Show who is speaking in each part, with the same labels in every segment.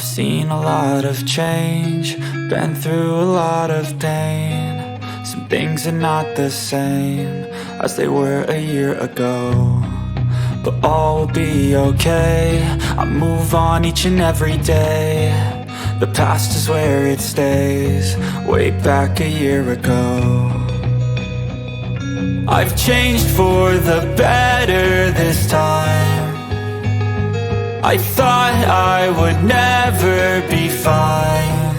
Speaker 1: I've seen a lot of change, been through a lot of pain. Some things are not the same as they were a year ago, but all will be okay. I move on each and every day. The past is where it stays, way back a year ago. I've changed for the better this time. I thought I would never be fine.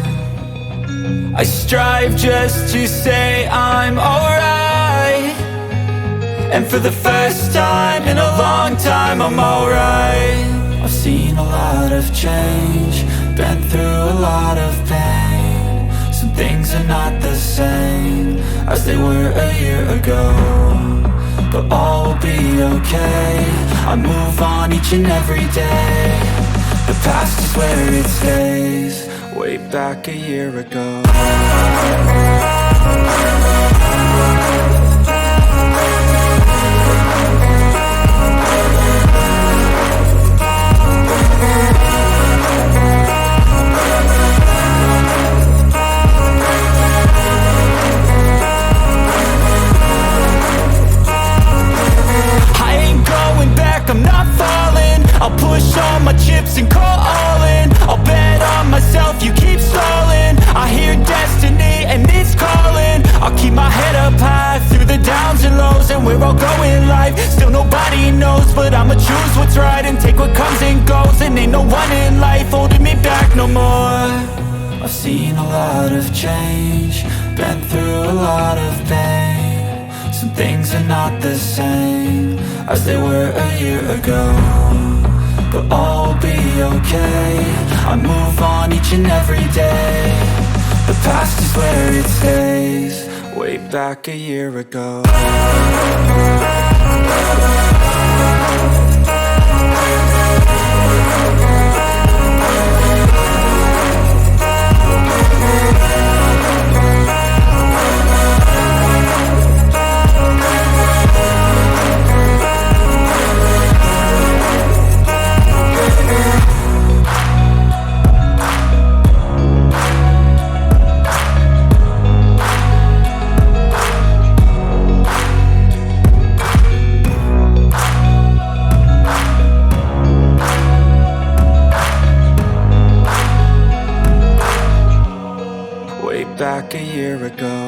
Speaker 1: I strive just to say I'm alright, and for the first time in a long time I'm alright. I've seen a lot of change, been through a lot of pain. Some things are not the same as they were a year ago, but all will be okay. I move on each and every day. The past is where it stays, way back a year ago. I'm not falling, I'll push all my chips and call all in. I'll bet on myself, you keep stalling. I hear destiny and it's calling. I'll keep my head up high through the downs and lows, and we're all going life. Still nobody knows, but I'ma choose what's right and take what comes and goes. And ain't no one in life holding me back no more. I've seen a lot of change, been through a lot of pain. Some things are not the same as they were a year ago, but all will be okay. I move on each and every day. The past is where it stays, way back a year ago. Back a year ago.